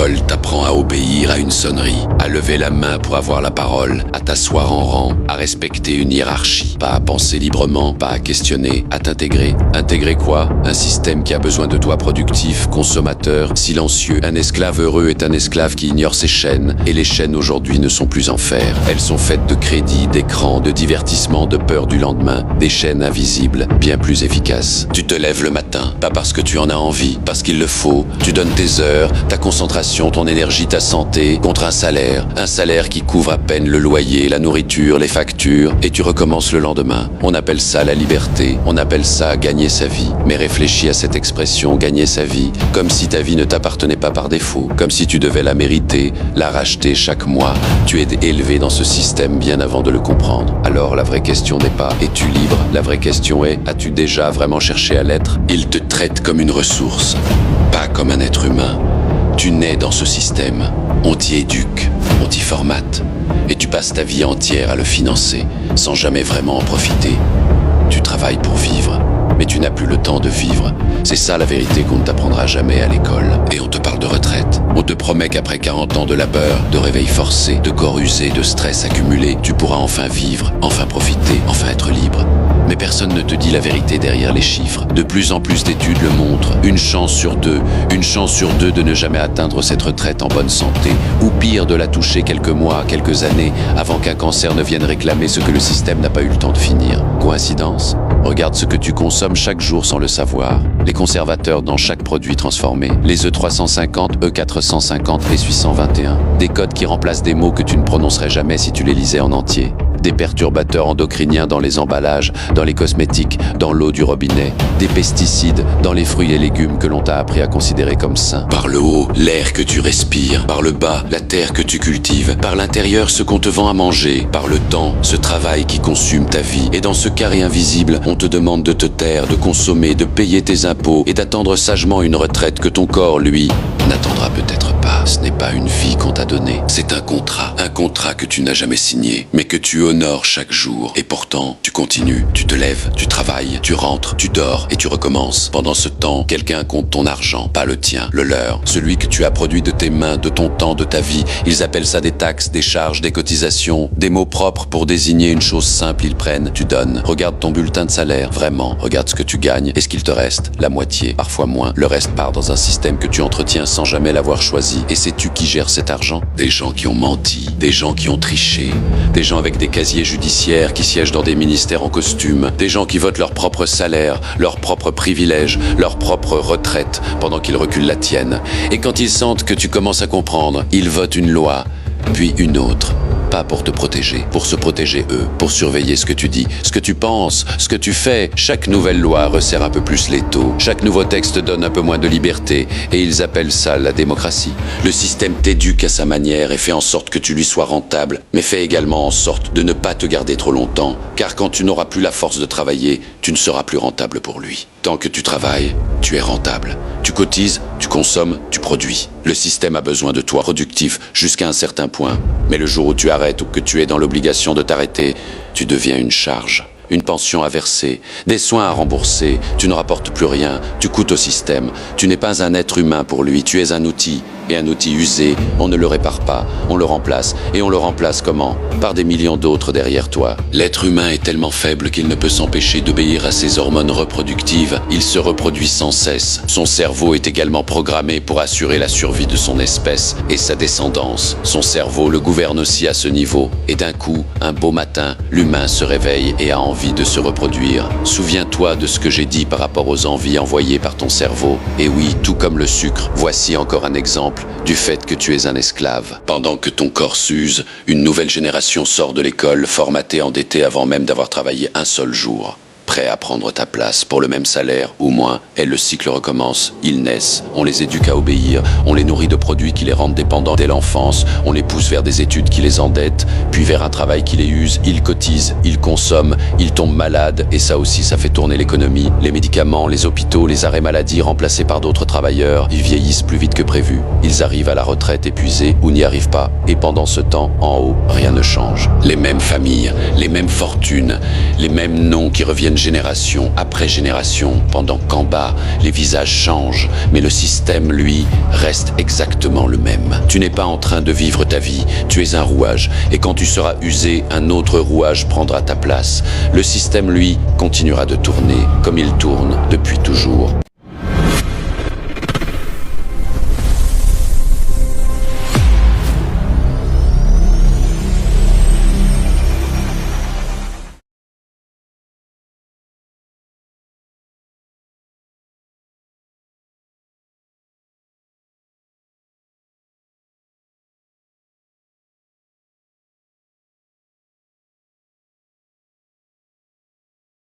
L'école t'apprend à obéir à une sonnerie, à lever la main pour avoir la parole, à t'asseoir en rang, à respecter une hiérarchie, pas à penser librement, pas à questionner, à t'intégrer. Intégrer quoi? Un système qui a besoin de toi productif, consommateur, silencieux. Un esclave heureux est un esclave qui ignore ses chaînes, et les chaînes aujourd'hui ne sont plus en fer. Elles sont faites de crédit, d'écran, de divertissement, de peur du lendemain, des chaînes invisibles, bien plus efficaces. Tu te lèves le matin, pas parce que tu en as envie, parce qu'il le faut. Tu donnes tes heures, ta concentration, ton énergie, ta santé, contre un salaire qui couvre à peine le loyer, la nourriture, les factures, et tu recommences le lendemain. On appelle ça la liberté, on appelle ça gagner sa vie. Mais réfléchis à cette expression, gagner sa vie, comme si ta vie ne t'appartenait pas par défaut, comme si tu devais la mériter, la racheter chaque mois. Tu es élevé dans ce système bien avant de le comprendre. Alors la vraie question n'est pas « es-tu libre ?» La vraie question est « as-tu déjà vraiment cherché à l'être ?» Il te traite comme une ressource, pas comme un être humain. Tu nais dans ce système, on t'y éduque, on t'y formate, et tu passes ta vie entière à le financer, sans jamais vraiment en profiter. Tu travailles pour vivre, mais tu n'as plus le temps de vivre. C'est ça la vérité qu'on ne t'apprendra jamais à l'école. Et on te parle de retraite. On te promet qu'après 40 ans de labeur, de réveil forcé, de corps usé, de stress accumulé, tu pourras enfin vivre, enfin profiter, enfin être libre. Mais personne ne te dit la vérité derrière les chiffres. De plus en plus d'études le montrent. Une chance sur deux de ne jamais atteindre cette retraite en bonne santé. Ou pire, de la toucher quelques mois, quelques années, avant qu'un cancer ne vienne réclamer ce que le système n'a pas eu le temps de finir. Coïncidence ? Regarde ce que tu consommes chaque jour sans le savoir. Les conservateurs dans chaque produit transformé. Les E350, E450 et 821. Des codes qui remplacent des mots que tu ne prononcerais jamais si tu les lisais en entier. Des perturbateurs endocriniens dans les emballages, dans les cosmétiques, dans l'eau du robinet, des pesticides dans les fruits et légumes que l'on t'a appris à considérer comme sains. Par le haut, l'air que tu respires, par le bas, la terre que tu cultives, par l'intérieur, ce qu'on te vend à manger, par le temps, ce travail qui consume ta vie. Et dans ce carré invisible, on te demande de te taire, de consommer, de payer tes impôts et d'attendre sagement une retraite que ton corps, lui, n'attendra peut-être pas. Ce n'est pas une vie qu'on t'a donnée, c'est un contrat que tu n'as jamais signé, mais que tu honores chaque jour. Et pourtant, tu continues, tu te lèves, tu travailles, tu rentres, tu dors et tu recommences. Pendant ce temps, quelqu'un compte ton argent, pas le tien, le leur, celui que tu as produit de tes mains, de ton temps, de ta vie. Ils appellent ça des taxes, des charges, des cotisations, des mots propres pour désigner une chose simple. Ils prennent, tu donnes. Regarde ton bulletin de salaire, vraiment, regarde ce que tu gagnes et ce qu'il te reste, la moitié, parfois moins. Le reste part dans un système que tu entretiens sans jamais l'avoir choisi. Et sais-tu qui gère cet argent? Des gens qui ont menti, des gens qui ont triché, des gens avec des casiers judiciaires qui siègent dans des ministères en costume, des gens qui votent leur propre salaire, leurs propres privilèges, leur propre retraite pendant qu'ils reculent la tienne. Et quand ils sentent que tu commences à comprendre, ils votent une loi, puis une autre. Pas pour te protéger, pour se protéger eux, pour surveiller ce que tu dis, ce que tu penses, ce que tu fais. Chaque nouvelle loi resserre un peu plus l'étau. Chaque nouveau texte donne un peu moins de liberté et ils appellent ça la démocratie. Le système t'éduque à sa manière et fait en sorte que tu lui sois rentable, mais fait également en sorte de ne pas te garder trop longtemps, car quand tu n'auras plus la force de travailler, tu ne seras plus rentable pour lui. Tant que tu travailles, tu es rentable. Tu cotises, tu consommes, tu produis. Le système a besoin de toi productif jusqu'à un certain point. Mais le jour où tu arrêtes ou que tu es dans l'obligation de t'arrêter, tu deviens une charge. Une pension à verser, des soins à rembourser, tu ne rapportes plus rien, tu coûtes au système. Tu n'es pas un être humain pour lui, tu es un outil. Et un outil usé, on ne le répare pas, on le remplace. Et on le remplace comment? Par des millions d'autres derrière toi. L'être humain est tellement faible qu'il ne peut s'empêcher d'obéir à ses hormones reproductives. Il se reproduit sans cesse. Son cerveau est également programmé pour assurer la survie de son espèce et sa descendance. Son cerveau le gouverne aussi à ce niveau. Et d'un coup, un beau matin, l'humain se réveille et a envie de se reproduire. Souviens-toi de ce que j'ai dit par rapport aux envies envoyées par ton cerveau. Et oui, tout comme le sucre, voici encore un exemple du fait que tu es un esclave. Pendant que ton corps s'use, une nouvelle génération sort de l'école, formatée, endettée avant même d'avoir travaillé un seul jour. Prêt à prendre ta place pour le même salaire ou moins, et le cycle recommence. Ils naissent, on les éduque à obéir, on les nourrit de produits qui les rendent dépendants dès l'enfance, on les pousse vers des études qui les endettent, puis vers un travail qui les use, ils cotisent, ils consomment, ils tombent malades, et ça aussi ça fait tourner l'économie, les médicaments, les hôpitaux, les arrêts maladie remplacés par d'autres travailleurs, ils vieillissent plus vite que prévu, ils arrivent à la retraite épuisés ou n'y arrivent pas, et pendant ce temps, en haut, rien ne change. Les mêmes familles, les mêmes fortunes, les mêmes noms qui reviennent prennent génération après génération, pendant qu'en bas, les visages changent, mais le système, lui, reste exactement le même. Tu n'es pas en train de vivre ta vie, tu es un rouage, et quand tu seras usé, un autre rouage prendra ta place. Le système, lui, continuera de tourner, comme il tourne depuis toujours.